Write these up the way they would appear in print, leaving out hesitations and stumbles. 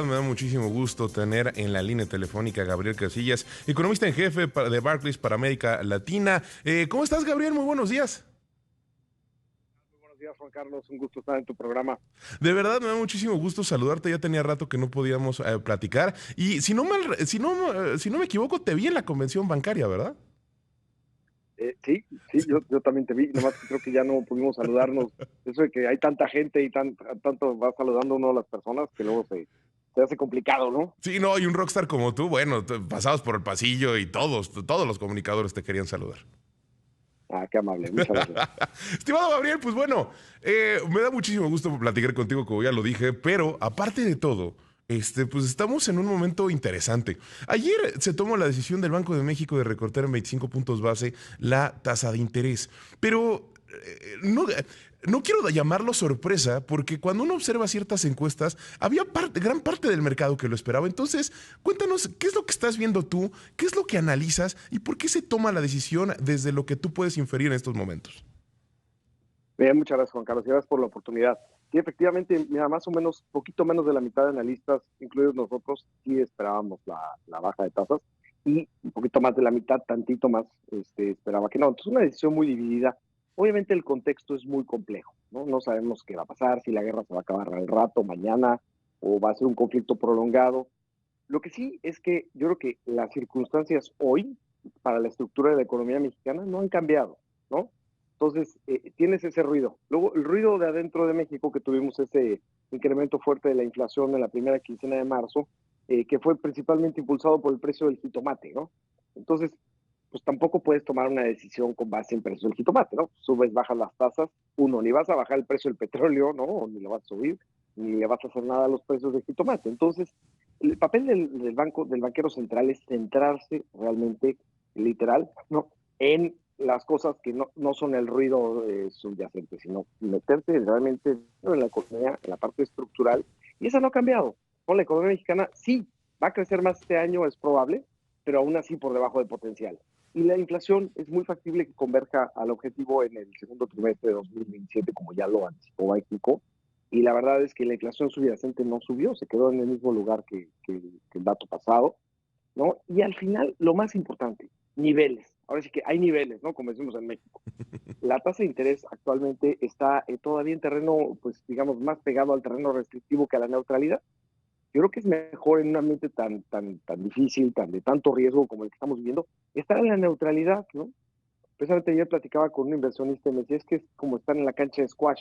Me da muchísimo gusto tener en la línea telefónica a Gabriel Casillas, economista en jefe de Barclays para América Latina. ¿Cómo estás, Gabriel? Muy buenos días. Muy buenos días, Juan Carlos. Un gusto estar en tu programa. De verdad, me da muchísimo gusto saludarte. Ya tenía rato que no podíamos platicar. Y si no me equivoco, te vi en la convención bancaria, ¿verdad? Sí, yo también te vi, nomás que creo que ya no pudimos saludarnos. Eso de que hay tanta gente y tanto va saludando uno a las personas que luego se hace complicado, ¿no? Sí, no, y un rockstar como tú, bueno, pasabas por el pasillo y todos los comunicadores te querían saludar. Ah, qué amable, muchas gracias. Estimado Gabriel, pues bueno, me da muchísimo gusto platicar contigo, como ya lo dije, pero aparte de todo, pues estamos en un momento interesante. Ayer se tomó la decisión del Banco de México de recortar en 25 puntos base la tasa de interés, pero no quiero llamarlo sorpresa, porque cuando uno observa ciertas encuestas, había gran parte del mercado que lo esperaba. Entonces, cuéntanos, ¿qué es lo que estás viendo tú? ¿Qué es lo que analizas? ¿Y por qué se toma la decisión desde lo que tú puedes inferir en estos momentos? Bien, muchas gracias, Juan Carlos. Y gracias por la oportunidad. Sí, efectivamente, mira, más o menos, poquito menos de la mitad de analistas, incluidos nosotros, sí esperábamos la baja de tasas y un poquito más de la mitad, tantito más, esperaba que no. Entonces, una decisión muy dividida. Obviamente, el contexto es muy complejo, ¿no? No sabemos qué va a pasar, si la guerra se va a acabar al rato, mañana, o va a ser un conflicto prolongado. Lo que sí es que yo creo que las circunstancias hoy para la estructura de la economía mexicana no han cambiado, ¿no? Entonces, tienes ese ruido. Luego, el ruido de adentro de México, que tuvimos ese incremento fuerte de la inflación en la primera quincena de marzo, que fue principalmente impulsado por el precio del jitomate, ¿no? Entonces, pues tampoco puedes tomar una decisión con base en precio del jitomate, ¿no? Subes, bajas las tasas, uno, ni vas a bajar el precio del petróleo, ¿no? Ni lo vas a subir, ni le vas a hacer nada a los precios del jitomate. Entonces, el papel del banquero central es centrarse realmente, literal, ¿no? En las cosas que no son el ruido subyacente, sino meterte realmente en la economía, en la parte estructural, y esa no ha cambiado. Con la economía mexicana sí va a crecer más este año, es probable, pero aún así por debajo del potencial. Y la inflación es muy factible que converja al objetivo en el segundo trimestre de 2027, como ya lo anticipó Banxico, y la verdad es que la inflación subyacente no subió, se quedó en el mismo lugar que el dato pasado, ¿no? Y al final, lo más importante, niveles. Ahora sí que hay niveles, ¿no? Como decimos en México. La tasa de interés actualmente está todavía en terreno, pues digamos, más pegado al terreno restrictivo que a la neutralidad. Yo creo que es mejor en un ambiente tan difícil, tan de tanto riesgo como el que estamos viviendo, estar en la neutralidad, ¿no? Precisamente ayer platicaba con un inversionista y me decía, es que es como estar en la cancha de squash.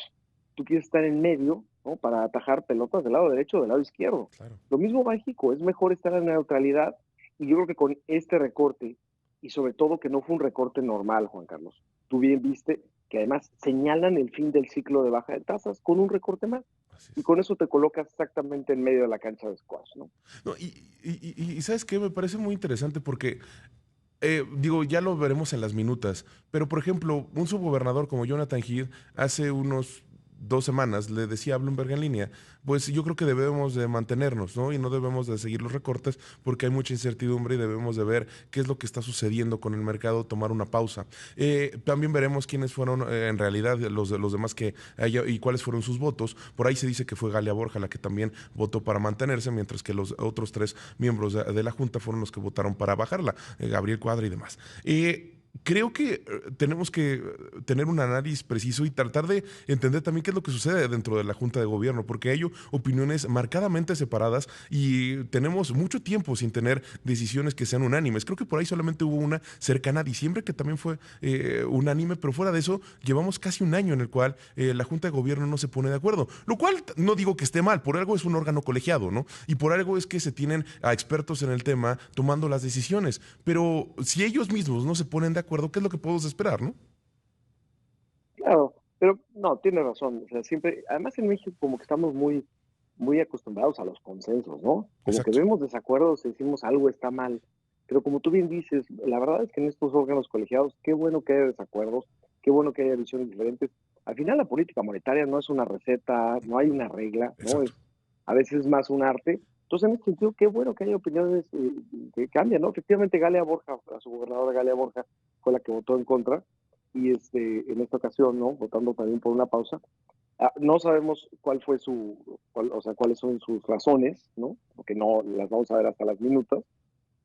Tú quieres estar en medio, ¿no? Para atajar pelotas del lado derecho o del lado izquierdo. Claro. Lo mismo México, es mejor estar en la neutralidad y yo creo que con este recorte, y sobre todo que no fue un recorte normal, Juan Carlos, tú bien viste que además señalan el fin del ciclo de baja de tasas con un recorte más. Así Y es. con eso te colocas exactamente en medio de la cancha de squash, ¿no? No, y ¿sabes qué? Me parece muy interesante porque digo, ya lo veremos en las minutas, pero por ejemplo, un subgobernador como Jonathan Heath hace unos 2 semanas le decía a Bloomberg en línea, pues yo creo que debemos de mantenernos, ¿no? Y no debemos de seguir los recortes porque hay mucha incertidumbre y debemos de ver qué es lo que está sucediendo con el mercado, tomar una pausa. También veremos quiénes fueron en realidad los demás que haya y cuáles fueron sus votos. Por ahí se dice que fue Galia Borja la que también votó para mantenerse, mientras que los otros tres miembros de la Junta fueron los que votaron para bajarla. Gabriel Cuadra y demás. Creo que tenemos que tener un análisis preciso y tratar de entender también qué es lo que sucede dentro de la Junta de Gobierno, porque hay opiniones marcadamente separadas y tenemos mucho tiempo sin tener decisiones que sean unánimes. Creo que por ahí solamente hubo una cercana a diciembre que también fue unánime, pero fuera de eso llevamos casi un año en el cual la Junta de Gobierno no se pone de acuerdo, lo cual no digo que esté mal, por algo es un órgano colegiado, ¿no? Y por algo es que se tienen a expertos en el tema tomando las decisiones, pero si ellos mismos no se ponen de acuerdo, ¿qué es lo que podemos esperar, no? Claro, pero no, tiene razón. O sea, siempre, además en México como que estamos muy acostumbrados a los consensos, ¿no? Como que Exacto. vemos desacuerdos y decimos algo está mal. Pero como tú bien dices, la verdad es que en estos órganos colegiados, qué bueno que haya desacuerdos, qué bueno que haya visiones diferentes. Al final la política monetaria no es una receta, no hay una regla, ¿no? Exacto. A veces es más un arte. Entonces, en ese sentido, qué bueno que haya opiniones que cambian, ¿no? Efectivamente, Galia Borja, la subgobernadora Galia Borja, fue la que votó en contra, en esta ocasión, ¿no? Votando también por una pausa. No sabemos o sea, cuáles son sus razones, ¿no? Porque no las vamos a ver hasta las minutas.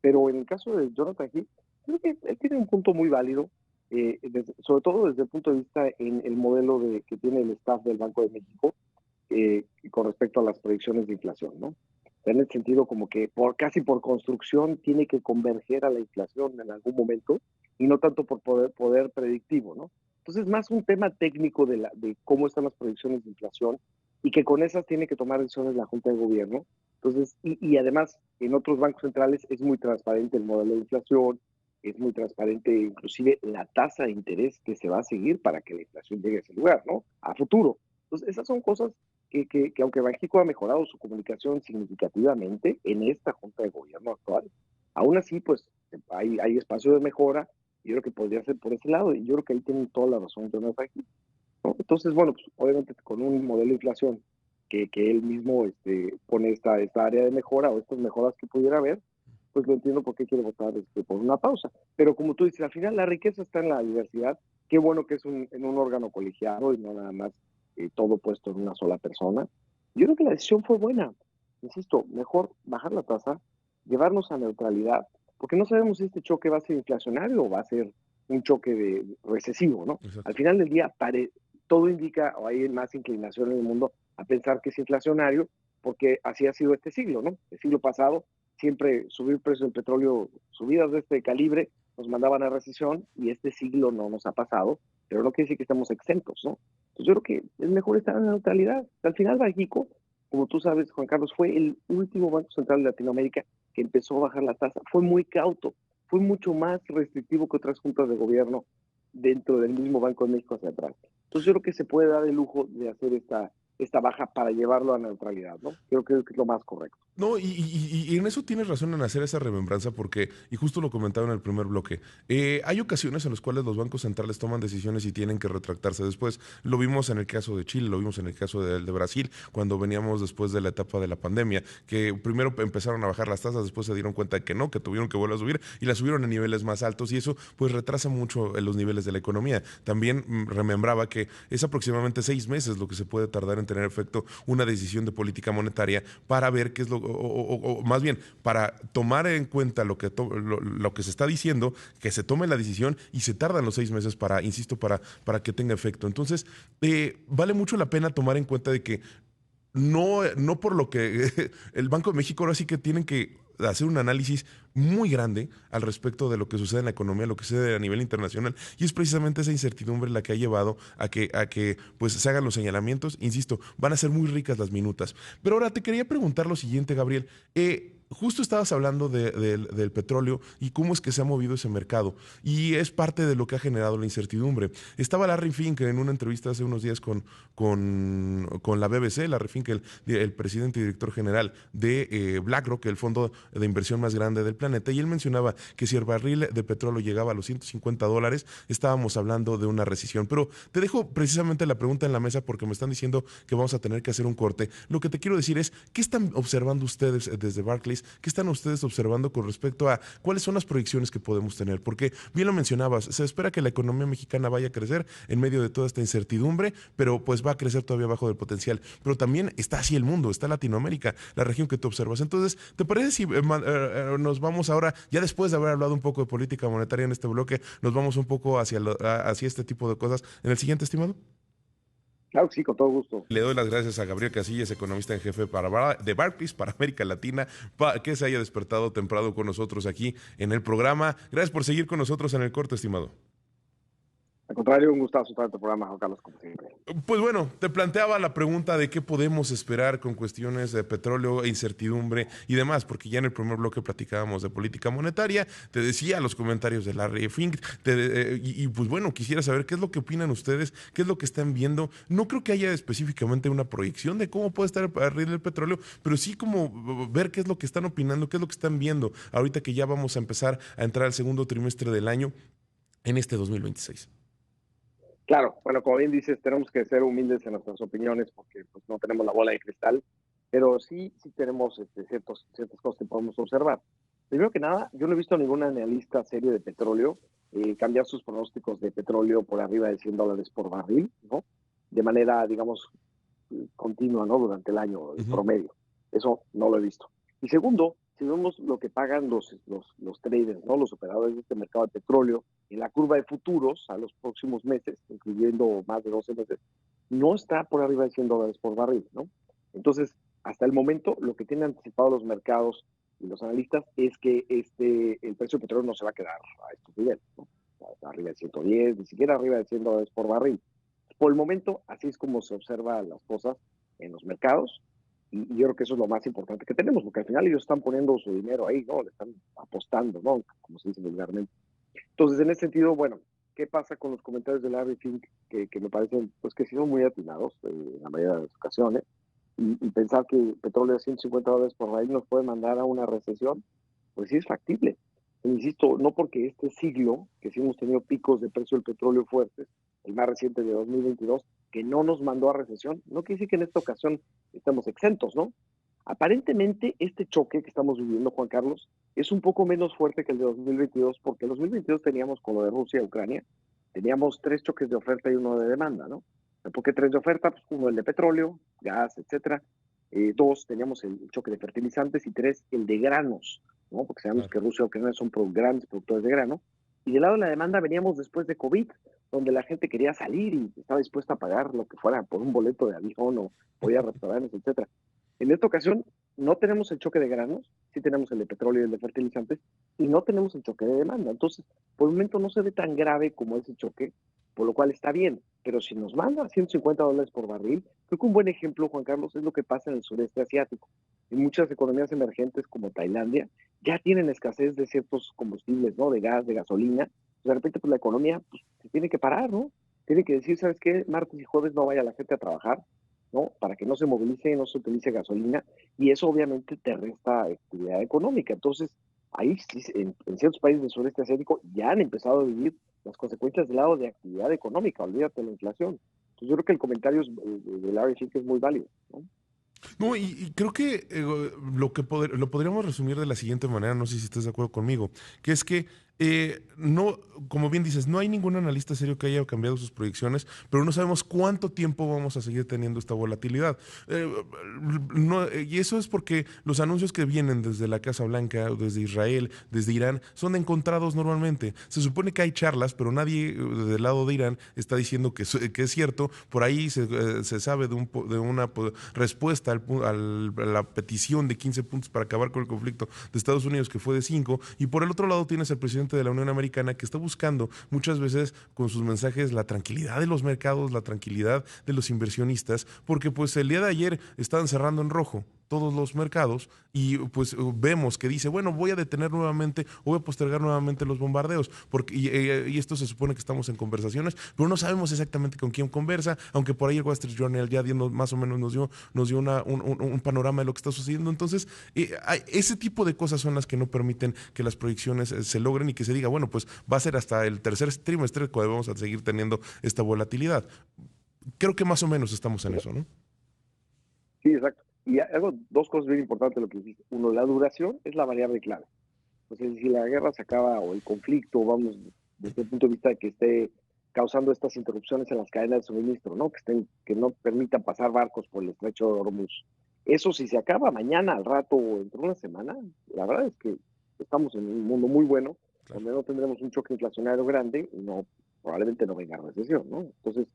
Pero en el caso de Jonathan Heath, creo que él tiene un punto muy válido, sobre todo desde el punto de vista en el modelo que tiene el staff del Banco de México con respecto a las proyecciones de inflación, ¿no? En el sentido como que casi por construcción tiene que converger a la inflación en algún momento y no tanto por poder predictivo, ¿no? Entonces, más un tema técnico de cómo están las proyecciones de inflación y que con esas tiene que tomar decisiones la Junta de Gobierno. Entonces, y además, en otros bancos centrales es muy transparente el modelo de inflación, es muy transparente inclusive la tasa de interés que se va a seguir para que la inflación llegue a ese lugar, ¿no? A futuro. Entonces, esas son cosas que aunque Banxico ha mejorado su comunicación significativamente en esta Junta de Gobierno actual, aún así, pues hay espacio de mejora. Yo creo que podría ser por ese lado, y yo creo que ahí tienen toda la razón Jonathan Heath, ¿no? Entonces, bueno, pues obviamente con un modelo de inflación que él mismo pone esta área de mejora o estas mejoras que pudiera haber, pues lo entiendo por qué quiere votar por una pausa. Pero como tú dices, al final la riqueza está en la diversidad. Qué bueno que es en un órgano colegiado y no nada más todo puesto en una sola persona. Yo creo que la decisión fue buena. Insisto, mejor bajar la tasa, llevarnos a neutralidad, porque no sabemos si este choque va a ser inflacionario o va a ser un choque recesivo, ¿no? Al Exacto. final del día, todo indica, o hay más inclinación en el mundo a pensar que es inflacionario, porque así ha sido este siglo, ¿no? El siglo pasado, siempre subir precio del petróleo, subidas de este calibre, nos mandaban a recesión, y este siglo no nos ha pasado, pero no quiere decir que estemos exentos, ¿no? Entonces yo creo que es mejor estar en la neutralidad. Al final, Banxico, como tú sabes, Juan Carlos, fue el último banco central de Latinoamérica que empezó a bajar la tasa. Fue muy cauto, fue mucho más restrictivo que otras juntas de gobierno dentro del mismo Banco de México hacia atrás. Entonces yo creo que se puede dar el lujo de hacer esta baja para llevarlo a neutralidad, ¿no? Creo que es lo más correcto. No, y en eso tienes razón en hacer esa remembranza porque, y justo lo comentaba en el primer bloque, hay ocasiones en las cuales los bancos centrales toman decisiones y tienen que retractarse después. Lo vimos en el caso de Chile, lo vimos en el caso de Brasil, cuando veníamos después de la etapa de la pandemia, que primero empezaron a bajar las tasas, después se dieron cuenta de que no, que tuvieron que volver a subir y las subieron a niveles más altos y eso pues retrasa mucho los niveles de la economía. También remembraba que es aproximadamente 6 meses lo que se puede tardar en tener efecto una decisión de política monetaria para ver qué es o más bien, para tomar en cuenta lo que se está diciendo, que se tome la decisión y se tardan los 6 meses para, insisto, para que tenga efecto. Entonces, vale mucho la pena tomar en cuenta de que no por lo que el Banco de México ahora sí que tienen que hacer un análisis muy grande al respecto de lo que sucede en la economía, lo que sucede a nivel internacional, y es precisamente esa incertidumbre la que ha llevado a que pues se hagan los señalamientos. Insisto, van a ser muy ricas las minutas. Pero ahora te quería preguntar lo siguiente, Gabriel. Justo estabas hablando del petróleo y cómo es que se ha movido ese mercado, y es parte de lo que ha generado la incertidumbre. Estaba Larry Fink en una entrevista hace unos días con la BBC, Larry Fink, el presidente y director general de BlackRock, el fondo de inversión más grande del planeta, y él mencionaba que si el barril de petróleo llegaba a los $150, estábamos hablando de una recesión. Pero te dejo precisamente la pregunta en la mesa porque me están diciendo que vamos a tener que hacer un corte. Lo que te quiero decir es, ¿qué están observando ustedes desde Barclays? ¿Qué están ustedes observando con respecto a cuáles son las proyecciones que podemos tener? Porque bien lo mencionabas, se espera que la economía mexicana vaya a crecer en medio de toda esta incertidumbre, pero pues va a crecer todavía bajo del potencial. Pero también está así el mundo, está Latinoamérica, la región que tú observas. Entonces, ¿te parece si nos vamos ahora, ya después de haber hablado un poco de política monetaria en este bloque, nos vamos un poco hacia este tipo de cosas en el siguiente, estimado? Claro que sí, con todo gusto. Le doy las gracias a Gabriel Casillas, economista en jefe de Barclays para América Latina, que se haya despertado temprano con nosotros aquí en el programa. Gracias por seguir con nosotros en el corte, estimado. Al contrario, un gustazo estar en tu programa, Juan Carlos, como siempre. Pues bueno, te planteaba la pregunta de qué podemos esperar con cuestiones de petróleo e incertidumbre y demás, porque ya en el primer bloque platicábamos de política monetaria, te decía los comentarios de Larry Fink, pues bueno, quisiera saber qué es lo que opinan ustedes, qué es lo que están viendo. No creo que haya específicamente una proyección de cómo puede estar el barril del petróleo, pero sí como ver qué es lo que están opinando, qué es lo que están viendo, ahorita que ya vamos a empezar a entrar al segundo trimestre del año en este 2026. Claro, bueno, como bien dices, tenemos que ser humildes en nuestras opiniones porque pues, no tenemos la bola de cristal, pero sí tenemos ciertas cosas que podemos observar. Primero que nada, yo no he visto a ningún analista serio de petróleo cambiar sus pronósticos de petróleo por arriba de $100 por barril, ¿no? De manera, digamos, continua, ¿no? Durante el año, el Ujú. promedio. Eso no lo he visto. Y segundo, si vemos lo que pagan los traders, ¿no? Los operadores de este mercado de petróleo, en la curva de futuros a los próximos meses, incluyendo más de 12 meses, no está por arriba de $100 por barril, ¿no? Entonces, hasta el momento, lo que tienen anticipado los mercados y los analistas es que el precio del petróleo no se va a quedar a estos niveles, ¿no? Arriba de 110, ni siquiera arriba de $100 por barril. Por el momento, así es como se observan las cosas en los mercados y yo creo que eso es lo más importante que tenemos, porque al final ellos están poniendo su dinero ahí, ¿no? Le están apostando, ¿no? Como se dice vulgarmente. Entonces, en ese sentido, bueno, ¿qué pasa con los comentarios de Larry Fink que me parecen, pues, que sí son muy atinados en la mayoría de las ocasiones? Y pensar que el petróleo de $150 por barril nos puede mandar a una recesión, pues sí es factible. Insisto, no porque este siglo, que sí hemos tenido picos de precio del petróleo fuertes, el más reciente de 2022, que no nos mandó a recesión, no quiere decir que en esta ocasión estemos exentos, ¿no? Aparentemente, este choque que estamos viviendo, Juan Carlos, es un poco menos fuerte que el de 2022, porque en 2022 teníamos con lo de Rusia y Ucrania, teníamos tres choques de oferta y uno de demanda, ¿no? ¿Por qué tres de oferta? Pues uno el de petróleo, gas, etcétera. Dos, teníamos el choque de fertilizantes y tres, el de granos, ¿no? Porque sabemos Claro. que Rusia y Ucrania son grandes productores de grano. Y del lado de la demanda veníamos después de COVID, donde la gente quería salir y estaba dispuesta a pagar lo que fuera por un boleto de avión o ir a restaurantes, etcétera. En esta ocasión no tenemos el choque de granos, sí tenemos el de petróleo y el de fertilizantes, y no tenemos el choque de demanda. Entonces, por el momento no se ve tan grave como ese choque, por lo cual está bien. Pero si nos manda a $150 por barril, creo que un buen ejemplo, Juan Carlos, es lo que pasa en el sureste asiático. En muchas economías emergentes como Tailandia ya tienen escasez de ciertos combustibles, ¿no? De gas, de gasolina. De repente, pues la economía pues, se tiene que parar, ¿no? Tiene que decir, ¿sabes qué? Martes y jueves no vaya la gente a trabajar, ¿no? Para que no se movilice, no se utilice gasolina, y eso obviamente te resta actividad económica. Entonces, ahí sí, en ciertos países del sureste asiático ya han empezado a vivir las consecuencias del lado de actividad económica, olvídate de la inflación. Entonces, yo creo que el comentario de Larry Fink es muy válido, ¿no? No, y creo que lo podríamos resumir de la siguiente manera, no sé si estás de acuerdo conmigo, que es que no, como bien dices, no hay ningún analista serio que haya cambiado sus proyecciones, pero no sabemos cuánto tiempo vamos a seguir teniendo esta volatilidad. Eh, y eso es porque los anuncios que vienen desde la Casa Blanca, desde Israel, desde Irán, son encontrados normalmente. Se supone que hay charlas, pero nadie del lado de Irán está diciendo que es cierto. Por ahí se sabe de una respuesta a la petición de 15 puntos para acabar con el conflicto de Estados Unidos, que fue de 5, y por el otro lado tienes al presidente de la Unión Americana que está buscando muchas veces con sus mensajes la tranquilidad de los mercados, la tranquilidad de los inversionistas, porque pues el día de ayer estaban cerrando en rojo todos los mercados y pues vemos que dice, bueno, voy a detener nuevamente o voy a postergar nuevamente los bombardeos, porque, y esto se supone que estamos en conversaciones, pero no sabemos exactamente con quién conversa, aunque por ahí el Wall Street Journal ya más o menos nos dio un panorama de lo que está sucediendo. Entonces, ese tipo de cosas son las que no permiten que las proyecciones se logren y que se diga, bueno, pues va a ser hasta el tercer trimestre cuando vamos a seguir teniendo esta volatilidad. Creo que más o menos estamos en eso, ¿no? Sí, exacto. Y hago dos cosas bien importantes de lo que dijiste. Uno, la duración es la variable clave. O sea, si la guerra se acaba o el conflicto, vamos, desde el punto de vista de que esté causando estas interrupciones en las cadenas de suministro, ¿no? Que no permitan pasar barcos por el estrecho de Hormuz. Eso si se acaba mañana, al rato o dentro de una semana, la verdad es que estamos en un mundo muy bueno, Claro. donde no tendremos un choque inflacionario grande y no, probablemente no venga recesión, ¿no? Entonces,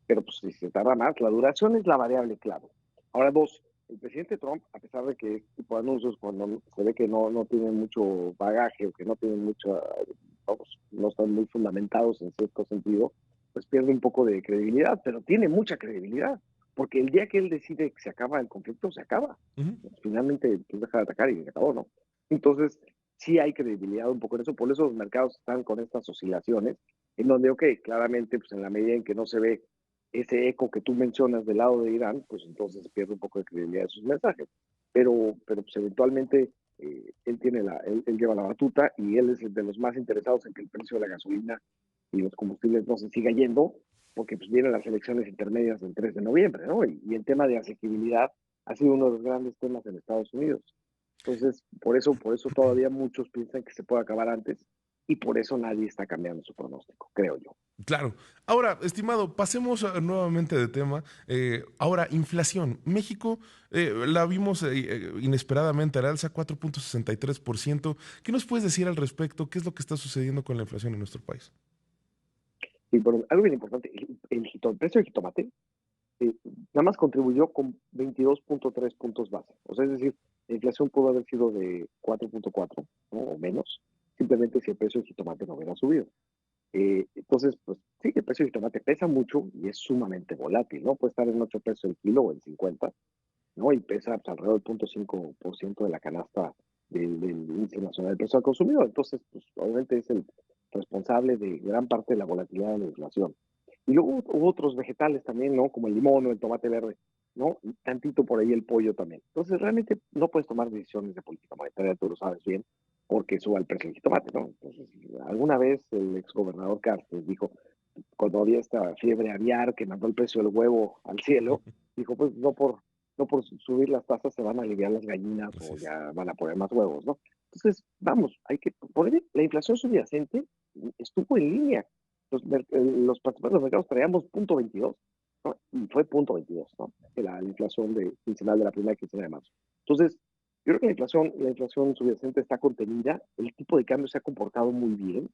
pero pues si se tarda más, la duración es la variable clave. Ahora, dos, el presidente Trump, a pesar de que este tipo de anuncios, cuando se ve que no tienen mucho bagaje o que no tienen mucho, vamos, no están muy fundamentados en cierto sentido, pues pierde un poco de credibilidad, pero tiene mucha credibilidad, porque el día que él decide que se acaba el conflicto, se acaba. Ujú. Finalmente, pues deja de atacar y se acabó, ¿no? Entonces, sí hay credibilidad un poco en eso, por eso los mercados están con estas oscilaciones, en donde, ok, claramente, pues en la medida en que no se ve ese eco que tú mencionas del lado de Irán, pues entonces pierde un poco de credibilidad de sus mensajes. Pero pues eventualmente él lleva la batuta y él es el de los más interesados en que el precio de la gasolina y los combustibles no se siga yendo, porque pues vienen las elecciones intermedias del 3 de noviembre, ¿no? Y el tema de asequibilidad ha sido uno de los grandes temas en Estados Unidos. Entonces, por eso todavía muchos piensan que se puede acabar antes y por eso nadie está cambiando su pronóstico, creo yo. Claro. Ahora, estimado, pasemos nuevamente de tema. Ahora, inflación. México la vimos inesperadamente al alza, 4.63%. ¿Qué nos puedes decir al respecto? ¿Qué es lo que está sucediendo con la inflación en nuestro país? Y bueno, algo bien importante, el precio del jitomate eh, nada más contribuyó con 22.3 puntos base. O sea, es decir, la inflación pudo haber sido de 4.4, ¿no? O menos, simplemente si el precio del jitomate no hubiera subido. Entonces, pues sí, el precio del jitomate pesa mucho y es sumamente volátil, ¿no? Puede estar en 8 pesos el kilo o en 50, ¿no? Y pesa pues, alrededor del 0.5% de la canasta del índice nacional del precio al consumidor. Entonces, pues obviamente es el responsable de gran parte de la volatilidad de la inflación. Y luego hubo otros vegetales también, ¿no? Como el limón o el tomate verde, ¿no? Y tantito por ahí el pollo también. Entonces, realmente no puedes tomar decisiones de política monetaria, tú lo sabes bien, porque suba el precio del jitomate, ¿no? Entonces, alguna vez el exgobernador Cartes dijo, cuando había esta fiebre aviar que mandó el precio del huevo al cielo, dijo, pues no por subir las tasas se van a aliviar las gallinas Así o es. ya van a poner más huevos, ¿no? Entonces, vamos, hay que poner la inflación subyacente estuvo en línea. Los participantes de los mercados traíamos 0.22, ¿no? Y fue 0.22, ¿no? La inflación quincenal de la primera quincena de marzo. Entonces, yo creo que la inflación subyacente está contenida, el tipo de cambio se ha comportado muy bien.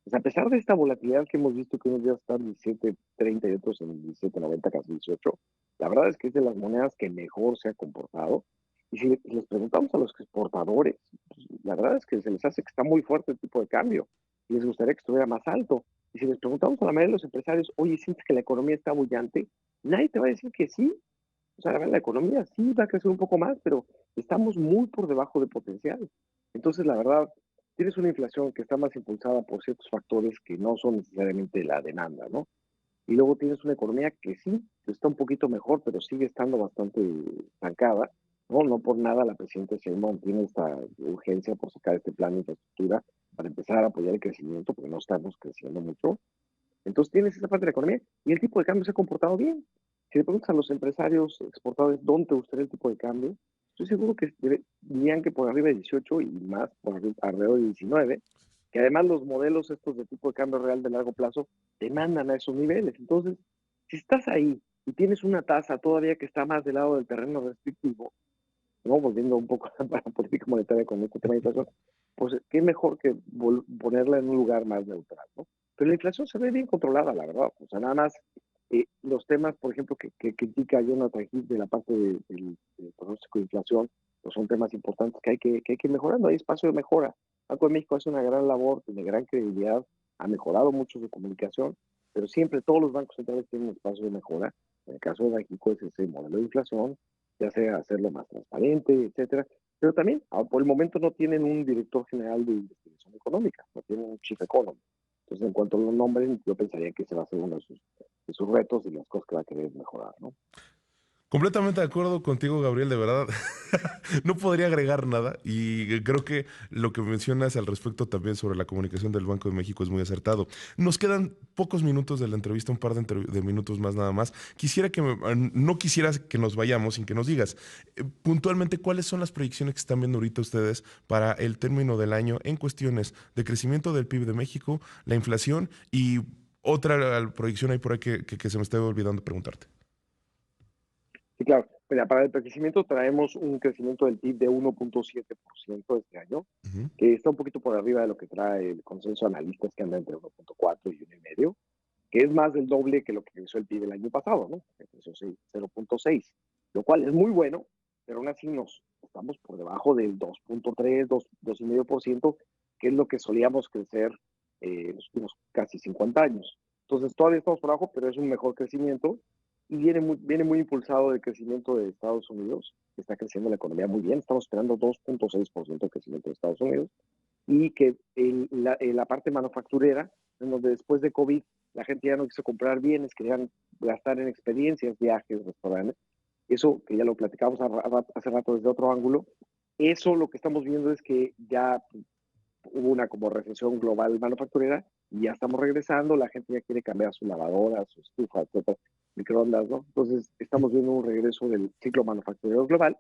O sea, a pesar de esta volatilidad que hemos visto que unos días están 17.30 y otros en 17.90, casi 18, la verdad es que es de las monedas que mejor se ha comportado. Y si les preguntamos a los exportadores, pues, la verdad es que se les hace que está muy fuerte el tipo de cambio y les gustaría que estuviera más alto. Y si les preguntamos a la mayoría de los empresarios, oye, ¿sientes que la economía está bullante? Nadie te va a decir que sí. O sea, la economía sí va a crecer un poco más, pero estamos muy por debajo de potencial. Entonces, la verdad, tienes una inflación que está más impulsada por ciertos factores que no son necesariamente la demanda, ¿no? Y luego tienes una economía que sí, que está un poquito mejor, pero sigue estando bastante estancada, ¿no? No por nada la presidenta Sheinbaum tiene esta urgencia por sacar este plan de infraestructura para empezar a apoyar el crecimiento, porque no estamos creciendo mucho. Entonces tienes esa parte de la economía y el tipo de cambio se ha comportado bien. Si le preguntas a los empresarios exportadores dónde te gustaría el tipo de cambio, estoy seguro que dirían que por arriba de 18 y más por alrededor de 19, que además los modelos estos de tipo de cambio real de largo plazo demandan a esos niveles. Entonces, si estás ahí y tienes una tasa todavía que está más del lado del terreno restrictivo, ¿no? Volviendo un poco a la política monetaria con este tema de inflación, pues qué mejor que ponerla en un lugar más neutral, ¿no? Pero la inflación se ve bien controlada, la verdad. O sea, nada más los temas, por ejemplo, que critica Jonathan Heath de la parte del pronóstico de inflación, pues son temas importantes que hay que ir mejorando. Hay espacio de mejora. Banco de México hace una gran labor, tiene gran credibilidad, ha mejorado mucho su comunicación, pero siempre todos los bancos centrales tienen un espacio de mejora. En el caso de México es ese modelo de inflación, ya sea hacerlo más transparente, etcétera. Pero también, por el momento no tienen un director general de investigación económica, no tienen un chief economist. Entonces, en cuanto lo nombren, yo pensaría que ese va a ser uno de sus retos y las cosas que va a querer mejorar, ¿no? Completamente de acuerdo contigo, Gabriel, de verdad. No podría agregar nada y creo que lo que mencionas al respecto también sobre la comunicación del Banco de México es muy acertado. Nos quedan pocos minutos de la entrevista, un par de minutos más nada más. No quisiera que nos vayamos sin que nos digas puntualmente cuáles son las proyecciones que están viendo ahorita ustedes para el término del año en cuestiones de crecimiento del PIB de México, la inflación y otra proyección ahí por ahí que se me está olvidando preguntarte. Sí, claro. Mira, para el crecimiento traemos un crecimiento del PIB de 1.7% este año, Ujú. que está un poquito por arriba de lo que trae el consenso de analistas que anda entre 1.4 y 1.5, que es más del doble que lo que creció el PIB el año pasado, ¿no? Que creció 0.6, lo cual es muy bueno, pero aún así estamos por debajo del 2.3, 2,5%, que es lo que solíamos crecer los últimos casi 50 años. Entonces todavía estamos por abajo, pero es un mejor crecimiento y viene muy impulsado del crecimiento de Estados Unidos, que está creciendo la economía muy bien. Estamos esperando 2.6% de crecimiento de Estados Unidos y que la parte manufacturera, en donde después de COVID la gente ya no quiso comprar bienes, querían gastar en experiencias, viajes, restaurantes. Eso que ya lo platicamos hace rato desde otro ángulo, eso lo que estamos viendo es que ya hubo una como recesión global manufacturera y ya estamos regresando, la gente ya quiere cambiar su lavadora, su estufa, etcétera, microondas, ¿no? Entonces estamos viendo un regreso del ciclo manufacturero global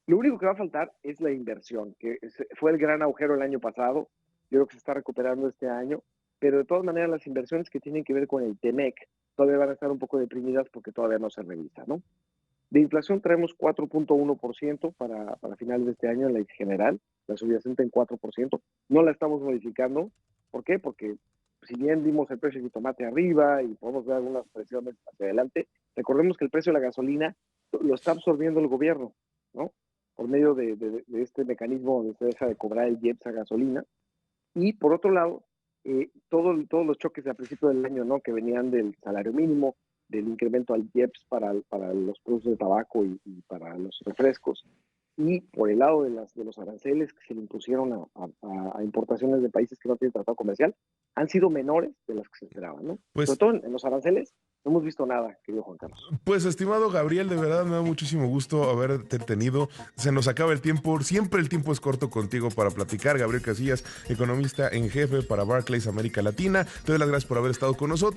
Lo único que va a faltar es la inversión, que fue el gran agujero el año pasado. Yo creo que se está recuperando este año, pero de todas maneras las inversiones que tienen que ver con el TEMEC todavía van a estar un poco deprimidas porque todavía no se revisa, ¿no? De inflación traemos 4.1% para finales de este año en la general, la subyacente en 4%. No la estamos modificando. ¿Por qué? Porque si bien dimos el precio de tomate arriba y podemos ver algunas presiones hacia adelante, recordemos que el precio de la gasolina lo está absorbiendo el gobierno, ¿no? Por medio de este mecanismo donde se deja de cobrar el IEPS a gasolina. Y por otro lado, todos los choques a principio del año, ¿no? Que venían del salario mínimo, del incremento al IEPS para los productos de tabaco y para los refrescos, y por el lado de los aranceles que se le impusieron a importaciones de países que no tienen tratado comercial, han sido menores de las que se esperaban, ¿no? Sobre Pues todo en los aranceles, no hemos visto nada, querido Juan Carlos. Pues, estimado Gabriel, de verdad me da muchísimo gusto haberte tenido. Se nos acaba el tiempo. Siempre el tiempo es corto contigo para platicar. Gabriel Casillas, economista en jefe para Barclays América Latina. Te doy las gracias por haber estado con nosotros.